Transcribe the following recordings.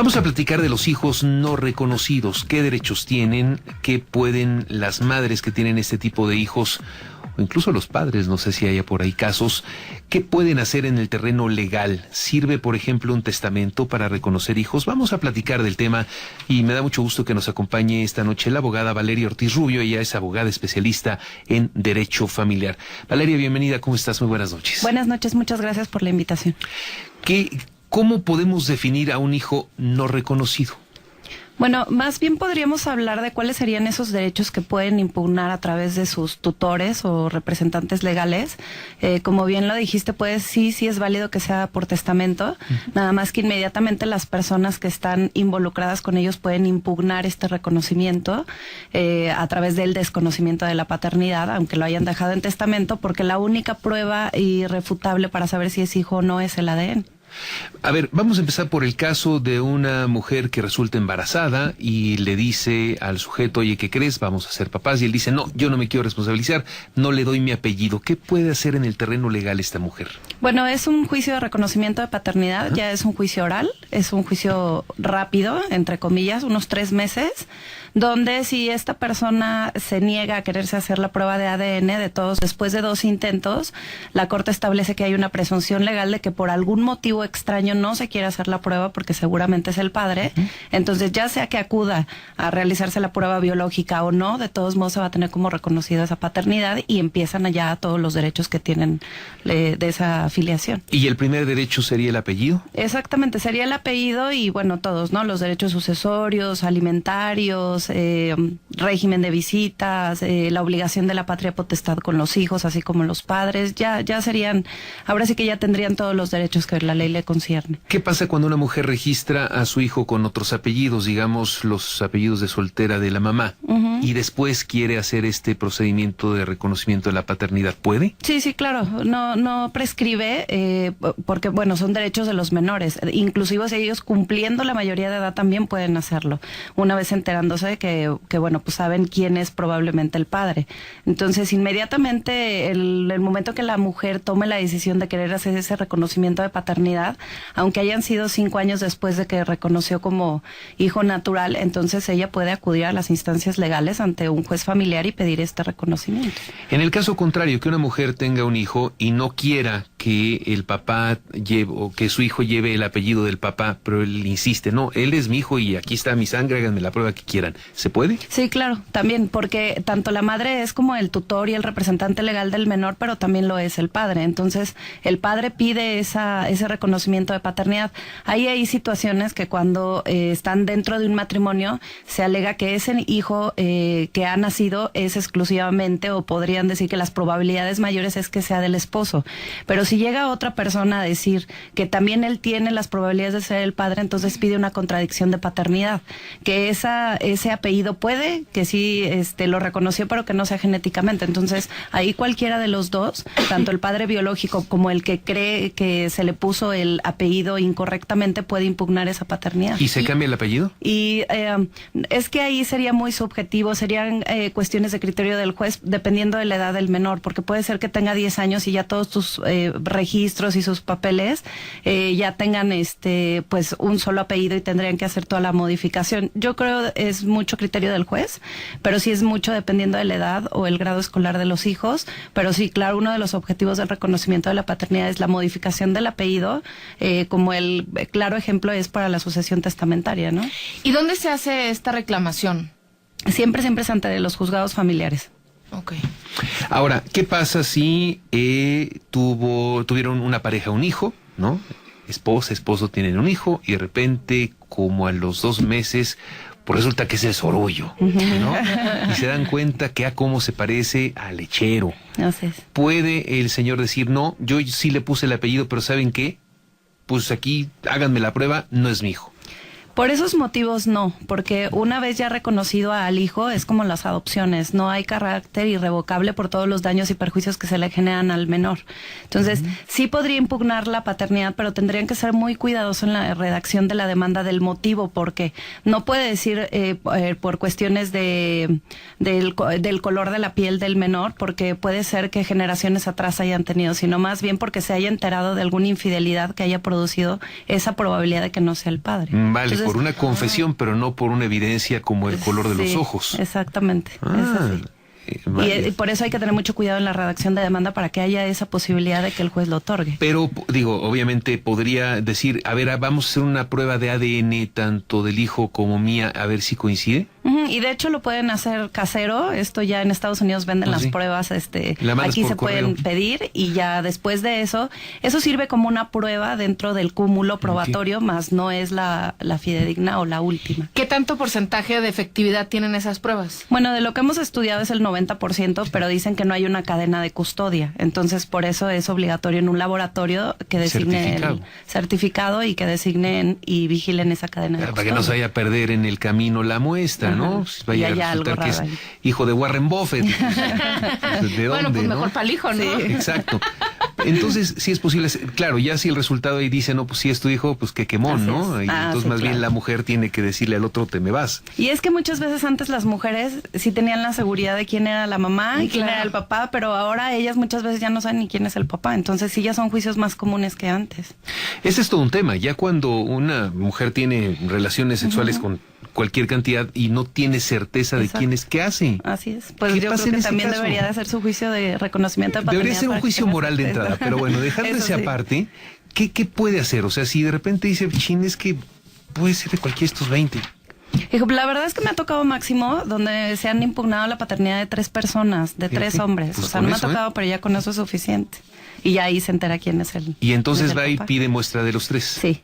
Vamos a platicar de los hijos no reconocidos. ¿Qué derechos tienen? ¿Qué pueden las madres que tienen este tipo de hijos, o incluso los padres, no sé si haya por ahí casos, qué pueden hacer en el terreno legal? ¿Sirve, por ejemplo, un testamento para reconocer hijos? Vamos a platicar del tema y me da mucho gusto que nos acompañe esta noche la abogada Valeria Ortiz Rubio. Ella es abogada especialista en derecho familiar. Valeria, bienvenida, ¿cómo estás? Muy buenas noches. Buenas noches, muchas gracias por la invitación. ¿Cómo podemos definir a un hijo no reconocido? Bueno, más bien podríamos hablar de cuáles serían esos derechos que pueden impugnar a través de sus tutores o representantes legales. Como bien lo dijiste, pues sí es válido que sea por testamento, nada más que inmediatamente las personas que están involucradas con ellos pueden impugnar este reconocimiento a través del desconocimiento de la paternidad, aunque lo hayan dejado en testamento, porque la única prueba irrefutable para saber si es hijo o no es el ADN. A ver, vamos a empezar por el caso de una mujer que resulta embarazada y le dice al sujeto, oye, ¿qué crees? Vamos a ser papás. Y él dice, no, yo no me quiero responsabilizar, no le doy mi apellido. ¿Qué puede hacer en el terreno legal esta mujer? Bueno, es un juicio de reconocimiento de paternidad, ya es un juicio oral, es un juicio rápido, entre comillas, unos 3 meses, donde si esta persona se niega a quererse hacer la prueba de ADN después de 2 intentos, la Corte establece que hay una presunción legal de que por algún motivo extraño no se quiere hacer la prueba porque seguramente es el padre. Entonces, ya sea que acuda a realizarse la prueba biológica o no, de todos modos se va a tener como reconocida esa paternidad y empiezan allá todos los derechos que tienen de esa afiliación. ¿Y el primer derecho sería el apellido? Exactamente, sería el apellido y bueno, todos, ¿no? Los derechos sucesorios, alimentarios, régimen de visitas, la obligación de la patria potestad con los hijos, así como los padres, ya serían, ahora sí que ya tendrían todos los derechos que la ley le concierne. ¿Qué pasa cuando una mujer registra a su hijo con otros apellidos, digamos los apellidos de soltera de la mamá, y después quiere hacer este procedimiento de reconocimiento de la paternidad? ¿Puede? Sí, claro, no prescribe, porque bueno, son derechos de los menores, inclusive si ellos cumpliendo la mayoría de edad también pueden hacerlo, una vez enterándose que bueno, pues saben quién es probablemente el padre. Entonces, inmediatamente, el momento que la mujer tome la decisión de querer hacer ese reconocimiento de paternidad, aunque hayan sido 5 años después de que reconoció como hijo natural, entonces ella puede acudir a las instancias legales ante un juez familiar y pedir este reconocimiento. En el caso contrario, que una mujer tenga un hijo y no quiera que el papá lleve, o que su hijo lleve el apellido del papá, pero él insiste, no, él es mi hijo y aquí está mi sangre, háganme la prueba que quieran. ¿Se puede? Sí, claro, también, porque tanto la madre es como el tutor y el representante legal del menor, pero también lo es el padre. Entonces, el padre pide ese reconocimiento de paternidad. Ahí hay situaciones que cuando están dentro de un matrimonio, se alega que ese hijo que ha nacido es exclusivamente, o podrían decir que las probabilidades mayores es que sea del esposo. Pero si llega otra persona a decir que también él tiene las probabilidades de ser el padre, entonces pide una contradicción de paternidad, que ese apellido puede que sí lo reconoció, pero que no sea genéticamente. Entonces, ahí cualquiera de los dos, tanto el padre biológico como el que cree que se le puso el apellido incorrectamente, puede impugnar esa paternidad. ¿Y se cambia el apellido? Y es que ahí sería muy subjetivo, serían cuestiones de criterio del juez, dependiendo de la edad del menor, porque puede ser que tenga 10 años y ya todos tus registros y sus papeles ya tengan pues un solo apellido y tendrían que hacer toda la modificación. Yo creo es mucho criterio del juez, pero sí es mucho dependiendo de la edad o el grado escolar de los hijos. Pero sí, claro, uno de los objetivos del reconocimiento de la paternidad es la modificación del apellido, como el claro ejemplo es para la sucesión testamentaria, ¿no? ¿Y dónde se hace esta reclamación? Siempre es ante los juzgados familiares. Ok. Ahora, ¿qué pasa si tuvieron una pareja, un hijo, ¿no? Esposa, esposo tienen un hijo y de repente, como a los 2 meses, pues resulta que es el sorullo, ¿no? Y se dan cuenta que a cómo se parece al lechero. Así es. ¿Puede el señor decir, no, yo sí le puse el apellido, pero ¿saben qué? Pues aquí háganme la prueba, no es mi hijo? Por esos motivos no, porque una vez ya reconocido al hijo es como las adopciones, no hay carácter irrevocable por todos los daños y perjuicios que se le generan al menor. Entonces, sí podría impugnar la paternidad, pero tendrían que ser muy cuidadosos en la redacción de la demanda del motivo, porque no puede decir por cuestiones del color de la piel del menor, porque puede ser que generaciones atrás hayan tenido, sino más bien porque se haya enterado de alguna infidelidad que haya producido esa probabilidad de que no sea el padre. Vale. Entonces, Entonces, por una confesión, pero no por una evidencia como el color de los ojos. Exactamente. Es así. Vale. Y por eso hay que tener mucho cuidado en la redacción de demanda para que haya esa posibilidad de que el juez lo otorgue. Pero, digo, obviamente podría decir, a ver, vamos a hacer una prueba de ADN tanto del hijo como mía, a ver si coincide. Y de hecho lo pueden hacer casero. Esto ya en Estados Unidos venden las sí. pruebas. La mandas Aquí por se pueden correo. pedir y ya después de eso sirve como una prueba dentro del cúmulo probatorio, más no es la fidedigna o la última. ¿Qué tanto porcentaje de efectividad tienen esas pruebas? Bueno, de lo que hemos estudiado es el 90%, pero dicen que no hay una cadena de custodia. Entonces, por eso es obligatorio en un laboratorio que designe el certificado y que designen y vigilen esa cadena de Para custodia. que no se vaya a perder en el camino la muestra, ¿no? Pues vaya a resultar que es hijo de Warren Buffett. ¿De Bueno, dónde, pues no? mejor para el hijo, ¿no? Sí. Exacto. Entonces, sí es posible. Claro, ya si el resultado ahí dice, no, pues si es tu hijo, pues que quemón, Así ¿no? es. Y entonces Sí, más bien claro. la mujer tiene que decirle al otro, te me vas. Y es que muchas veces antes las mujeres sí tenían la seguridad de quién era la mamá y quién Claro. era el papá, pero ahora ellas muchas veces ya no saben ni quién es el papá. Entonces sí ya son juicios más comunes que antes. Ese es todo un tema. Ya cuando una mujer tiene relaciones sexuales con cualquier cantidad y no tiene certeza de Exacto. quién es, ¿qué hace? Así es. Pues ¿Qué yo pasa creo en que ese también caso? debería de ser su juicio de reconocimiento de paternidad. Debería ser un para juicio que moral de tenga entrada, certeza. pero bueno, dejando Eso ese sí. aparte, ¿qué puede hacer? O sea, si de repente dice, chin, es que puede ser de cualquiera de estos 20. Hijo, la verdad es que me ha tocado máximo donde se han impugnado la paternidad de 3 personas, de 3 Fíjate, hombres. pues O sea, con no me ha eso, tocado, pero ya con eso es suficiente. Y ya ahí se entera quién es el. Y entonces quién es va el y papá. pide muestra de los 3. Sí.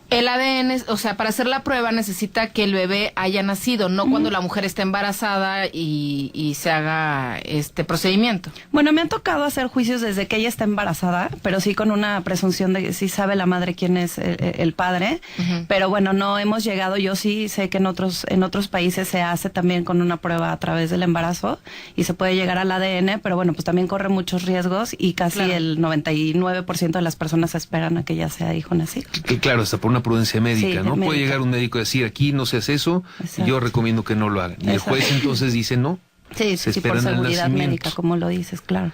El ADN, o sea, para hacer la prueba necesita que el bebé haya nacido, no cuando la mujer está embarazada y se haga este procedimiento. Bueno, me han tocado hacer juicios desde que ella está embarazada, pero sí con una presunción de que sí sabe la madre quién es el padre. Pero bueno, no hemos llegado. Yo sí sé que en otros países se hace también con una prueba a través del embarazo y se puede llegar al ADN, pero bueno, pues también corre muchos riesgos y casi Claro. el 99% de las personas esperan a que ya sea hijo nacido. Que claro, hasta por una prudencia médica, Sí, ¿no? Puede médica. llegar un médico y decir, aquí no se hace eso, Exacto. y yo recomiendo que no lo hagan. Y el Exacto. juez entonces dice, no, Sí, se sí, por esperan al seguridad nacimiento. médica, como lo dices, claro.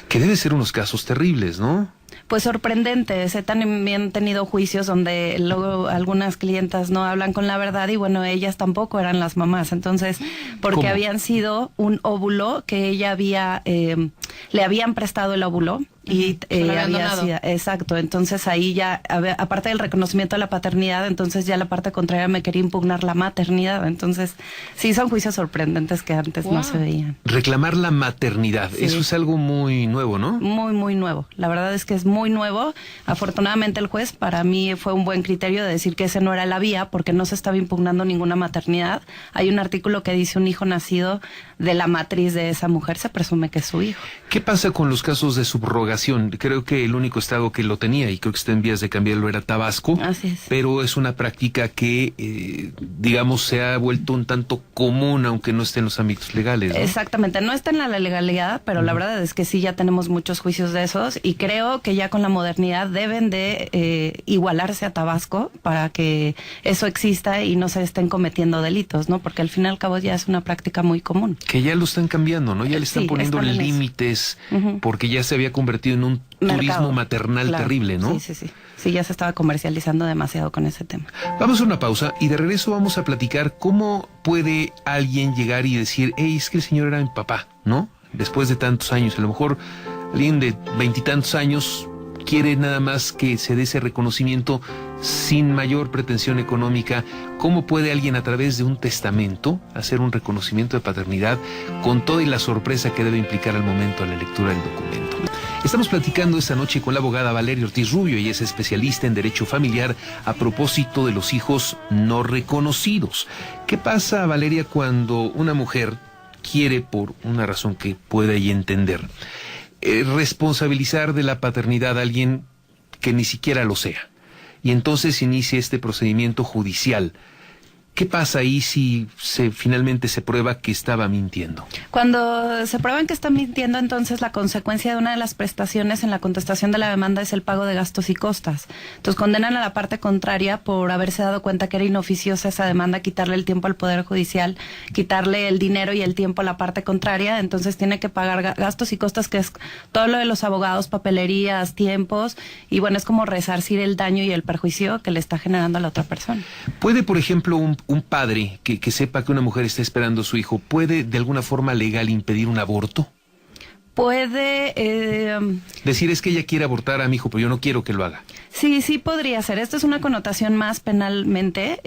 Que debe ser unos casos terribles, ¿no? Pues sorprendentes. He también tenido juicios donde luego algunas clientas no hablan con la verdad y bueno, ellas tampoco eran las mamás. Entonces, porque ¿Cómo? habían sido un óvulo que ella le habían prestado el óvulo y Se lo habían había donado. sido, exacto. Entonces ahí ya, aparte del reconocimiento de la paternidad, entonces ya la parte contraria me quería impugnar la maternidad. Entonces, sí son juicios sorprendentes que antes Wow. no se veían. Reclamar la maternidad, Sí. eso es algo muy nuevo, ¿no? Muy, muy nuevo. La verdad es que es muy nuevo. Afortunadamente el juez para mí fue un buen criterio de decir que ese no era la vía porque no se estaba impugnando ninguna maternidad. Hay un artículo que dice un hijo nacido de la matriz de esa mujer se presume que es su hijo. ¿Qué pasa con los casos de subrogación? Creo que el único estado que lo tenía, y creo que está en vías de cambiarlo, era Tabasco. Así es. Pero es una práctica que, digamos, se ha vuelto un tanto común, aunque no esté en los ámbitos legales, ¿no? Exactamente, no está en la legalidad, pero la verdad es que sí ya tenemos muchos juicios de esos y creo que ya con la modernidad deben de igualarse a Tabasco para que eso exista y no se estén cometiendo delitos, ¿no? Porque al fin y al cabo ya es una práctica muy común. Que ya lo están cambiando, ¿no? Ya le están Sí, poniendo están en eso. límites, Ujú. porque ya se había convertido en un turismo Mercado. maternal Claro. terrible, ¿no? Sí. Sí, ya se estaba comercializando demasiado con ese tema. Vamos a una pausa y de regreso vamos a platicar cómo puede alguien llegar y decir, hey, es que el señor era mi papá, ¿no? Después de tantos años, a lo mejor alguien de 20 y tantos años quiere nada más que se dé ese reconocimiento sin mayor pretensión económica. ¿Cómo puede alguien a través de un testamento hacer un reconocimiento de paternidad con toda y la sorpresa que debe implicar al momento de la lectura del documento? Estamos platicando esta noche con la abogada Valeria Ortiz Rubio. Ella es especialista en derecho familiar a propósito de los hijos no reconocidos. ¿Qué pasa, Valeria, cuando una mujer quiere, por una razón que pueda ella entender, responsabilizar de la paternidad a alguien que ni siquiera lo sea? Y entonces inicia este procedimiento judicial. ¿Qué pasa ahí si finalmente se prueba que estaba mintiendo? Cuando se prueban que está mintiendo, entonces la consecuencia de una de las prestaciones en la contestación de la demanda es el pago de gastos y costas. Entonces condenan a la parte contraria por haberse dado cuenta que era inoficiosa esa demanda, quitarle el tiempo al Poder Judicial, quitarle el dinero y el tiempo a la parte contraria. Entonces tiene que pagar gastos y costas, que es todo lo de los abogados, papelerías, tiempos, y bueno, es como resarcir el daño y el perjuicio que le está generando a la otra persona. ¿Puede, por ejemplo, un padre que sepa que una mujer está esperando a su hijo, puede de alguna forma legal impedir un aborto? Puede... Decir, es que ella quiere abortar a mi hijo, pero yo no quiero que lo haga. Sí podría ser. Esto es una connotación más penalmente.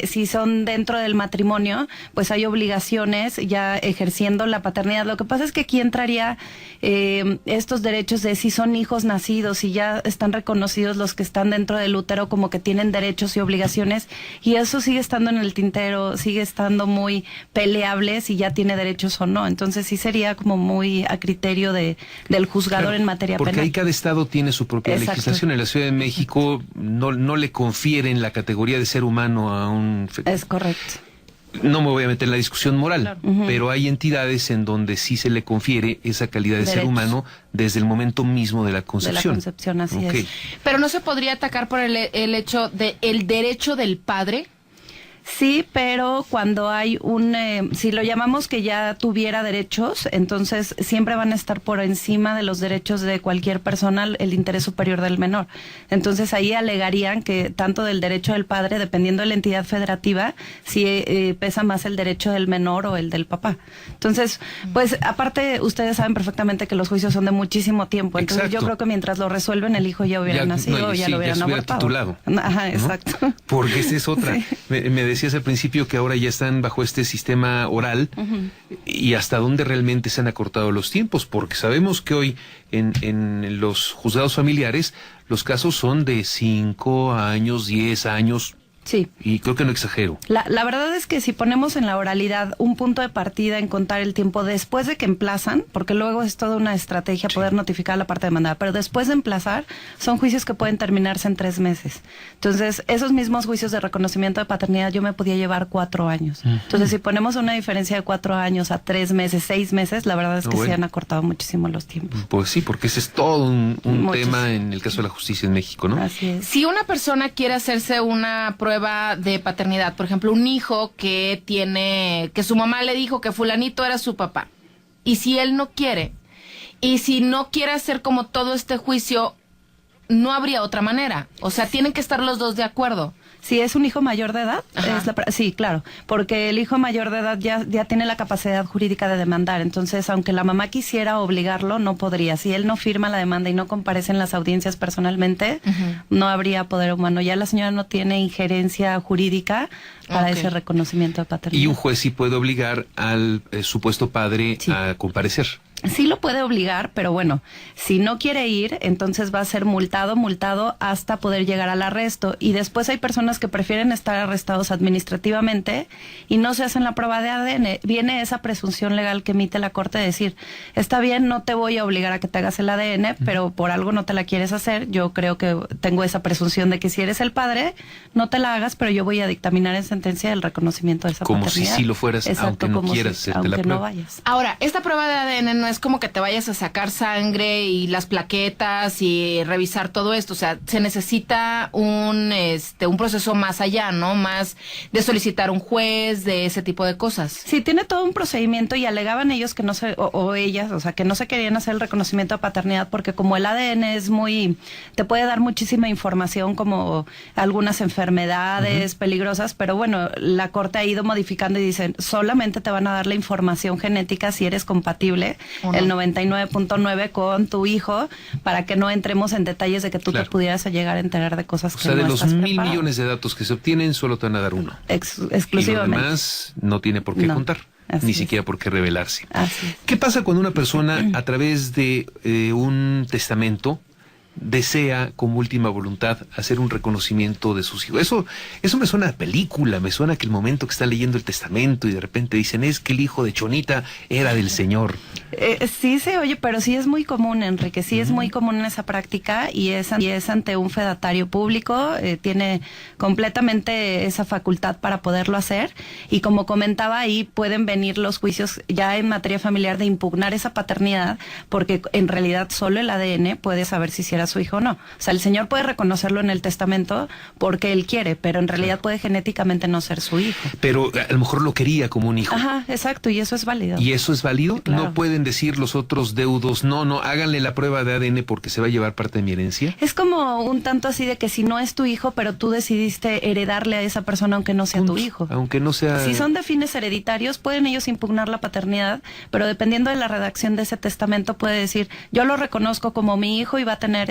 Si son dentro del matrimonio, pues hay obligaciones ya ejerciendo la paternidad. Lo que pasa es que aquí entraría estos derechos de si son hijos nacidos y ya están reconocidos los que están dentro del útero como que tienen derechos y obligaciones, y eso sigue estando en el tintero, sigue estando muy peleable si ya tiene derechos o no. Entonces sí sería como muy a criterio del juzgador en materia penal. Porque ahí cada estado tiene su propia legislación. En la Ciudad de México no le confieren la categoría de ser humano a un... Es correcto. No me voy a meter en la discusión moral, Claro. pero hay entidades en donde sí se le confiere esa calidad de ser humano desde el momento mismo de la concepción. De la concepción, así es. Pero no se podría atacar por el hecho de el derecho del padre. Sí, pero cuando hay si lo llamamos que ya tuviera derechos, entonces siempre van a estar por encima de los derechos de cualquier persona el interés superior del menor. Entonces ahí alegarían que tanto del derecho del padre, dependiendo de la entidad federativa, si pesa más el derecho del menor o el del papá. Entonces, pues aparte ustedes saben perfectamente que los juicios son de muchísimo tiempo. Entonces Exacto. Yo creo que mientras lo resuelven el hijo ya hubiera nacido o ya lo hubieran abortado. Titulado. Ajá, exacto. ¿No? Porque esa es otra. Sí. Me decías al principio que ahora ya están bajo este sistema oral, y hasta dónde realmente se han acortado los tiempos, porque sabemos que hoy en los juzgados familiares los casos son de 5 años, 10 años. Sí. Y creo que no exagero. La verdad es que si ponemos en la oralidad un punto de partida en contar el tiempo después de que emplazan, porque luego es toda una estrategia poder notificar a la parte demandada, pero después de emplazar son juicios que pueden terminarse en 3 meses. Entonces, esos mismos juicios de reconocimiento de paternidad yo me podía llevar 4 años. Entonces, si ponemos una diferencia de 4 años a 3 meses, 6 meses, la verdad es que se han acortado muchísimo los tiempos. Pues sí, porque ese es todo un tema en el caso de la justicia en México, ¿no? Así es. Si una persona quiere hacerse una prueba de paternidad, por ejemplo, un hijo que su mamá le dijo que fulanito era su papá, y si él no quiere, y si no quiere hacer como todo este juicio, no habría otra manera. O sea, tienen que estar los dos de acuerdo. Si es un hijo mayor de edad, sí, claro, porque el hijo mayor de edad ya tiene la capacidad jurídica de demandar. Entonces, aunque la mamá quisiera obligarlo, no podría. Si él no firma la demanda y no comparece en las audiencias personalmente, no habría poder humano. Ya la señora no tiene injerencia jurídica para ese reconocimiento de paternidad. Y un juez sí puede obligar al supuesto padre a comparecer. Sí lo puede obligar, pero bueno, si no quiere ir, entonces va a ser multado hasta poder llegar al arresto. Y después hay personas que prefieren estar arrestados administrativamente y no se hacen la prueba de ADN. Viene esa presunción legal que emite la Corte de decir, está bien, no te voy a obligar a que te hagas el ADN, pero por algo no te la quieres hacer. Yo creo que tengo esa presunción de que si eres el padre, no te la hagas, pero yo voy a dictaminar en sentencia el reconocimiento de esa paternidad. Como si sí lo fueras, aunque no quieras hacerte la prueba. No vayas. Ahora, esta prueba de ADN no es como que te vayas a sacar sangre y las plaquetas y revisar todo esto. O sea, se necesita un proceso más allá, ¿no? Más de solicitar un juez, de ese tipo de cosas. Sí, tiene todo un procedimiento y alegaban ellos que no se, o ellas, o sea, que no se querían hacer el reconocimiento de paternidad porque como el ADN es te puede dar muchísima información como algunas enfermedades peligrosas, pero bueno, la Corte ha ido modificando y dicen, solamente te van a dar la información genética si eres compatible, el 99.9 con tu hijo, para que no entremos en detalles de que tú te pudieras llegar a enterar de cosas que no estás preparado. O sea, de los 1,000 millones de datos que se obtienen, solo te van a dar uno. Exclusivamente. Y lo demás no tiene por qué contar, ni siquiera por qué revelarse. Así es. ¿Qué pasa cuando una persona, a través de un testamento, desea como última voluntad hacer un reconocimiento de sus hijos. Eso me suena a película, me suena que el momento que está leyendo el testamento y de repente dicen, es que el hijo de Chonita era del Señor. Sí se oye, pero sí es muy común, Enrique, sí es muy común en esa práctica y es ante un fedatario público, tiene completamente esa facultad para poderlo hacer y como comentaba ahí pueden venir los juicios ya en materia familiar de impugnar esa paternidad porque en realidad solo el ADN puede saber si era su hijo o no. O sea, el señor puede reconocerlo en el testamento porque él quiere, pero en realidad puede genéticamente no ser su hijo. Pero a lo mejor lo quería como un hijo. Ajá, exacto, y eso es válido. ¿Y eso es válido? Claro. ¿No pueden decir los otros deudos, no, háganle la prueba de ADN porque se va a llevar parte de mi herencia? Es como un tanto así de que si no es tu hijo, pero tú decidiste heredarle a esa persona aunque no sea tu hijo. Aunque no sea... Si son de fines hereditarios, pueden ellos impugnar la paternidad, pero dependiendo de la redacción de ese testamento puede decir, yo lo reconozco como mi hijo y va a tener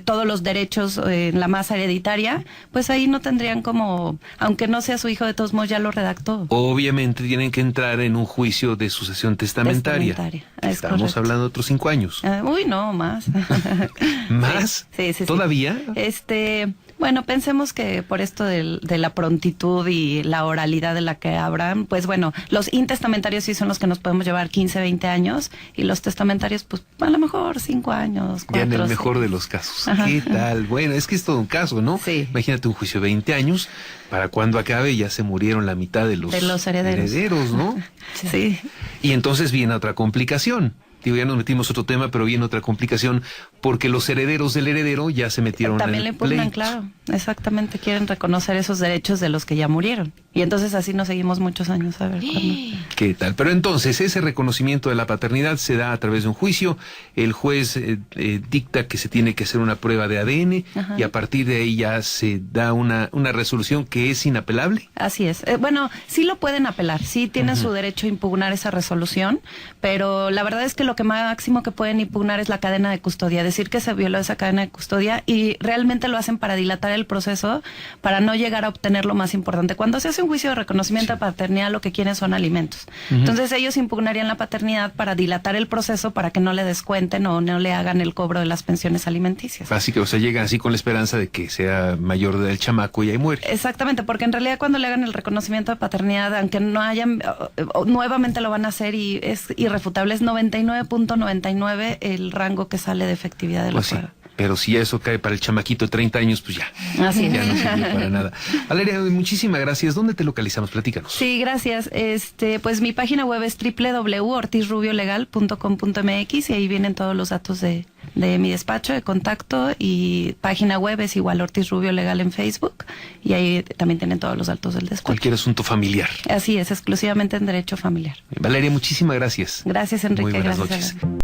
todos los derechos en la masa hereditaria, pues ahí no tendrían como, aunque no sea su hijo, de todos modos ya lo redactó. Obviamente tienen que entrar en un juicio de sucesión testamentaria. Estamos correcto. hablando de otros 5 años. Uy, no, más. ¿Más? Sí. ¿Todavía? Bueno, pensemos que por esto de la prontitud y la oralidad de la que hablan, pues bueno, los intestamentarios sí son los que nos podemos llevar 15, 20 años y los testamentarios, pues a lo mejor 5 años, 4, Ya en el mejor 6. de los casos. Ajá. ¿Qué tal? Bueno, es que es todo un caso, ¿no? Sí. Imagínate un juicio de 20 años, para cuando acabe ya se murieron la mitad de los herederos, ¿no? Sí. Y entonces viene otra complicación. Digo, ya nos metimos otro tema, pero viene otra complicación, porque los herederos del heredero ya se metieron También en le el impugnan, pleito. claro, exactamente, quieren reconocer esos derechos de los que ya murieron. Y entonces así nos seguimos muchos años a ver cuándo. ¿Qué tal? Pero entonces ese reconocimiento de la paternidad se da a través de un juicio, el juez dicta que se tiene que hacer una prueba de ADN. Ajá. Y a partir de ahí ya se da una resolución que es inapelable. Así es. Bueno, sí lo pueden apelar, sí tienen su derecho a impugnar esa resolución, pero la verdad es que lo que máximo que pueden impugnar es la cadena de custodia, decir que se violó esa cadena de custodia y realmente lo hacen para dilatar el proceso, para no llegar a obtener lo más importante. Cuando se hace un juicio de reconocimiento de paternidad, lo que quieren son alimentos. Entonces ellos impugnarían la paternidad para dilatar el proceso, para que no le descuenten o no le hagan el cobro de las pensiones alimenticias. Así que, o sea, llegan así con la esperanza de que sea mayor del chamaco y ahí muere. Exactamente, porque en realidad cuando le hagan el reconocimiento de paternidad, aunque no hayan, nuevamente lo van a hacer y es irrefutable, es 99.99 el rango que sale de efectividad de la prueba. Sí. Pero si eso cae para el chamaquito de 30 años, pues ya. Así es. Ya no sirve para nada. Valeria, muchísimas gracias. ¿Dónde te localizamos? Platícanos. Sí, gracias. Pues mi página web es www.ortizrubiolegal.com.mx y ahí vienen todos los datos de mi despacho, de contacto, y página web es igual Ortiz Rubio Legal en Facebook y ahí también tienen todos los datos del despacho. Cualquier asunto familiar. Así es, exclusivamente en derecho familiar. Valeria, muchísimas gracias. Gracias, Enrique. Muy buenas gracias noches.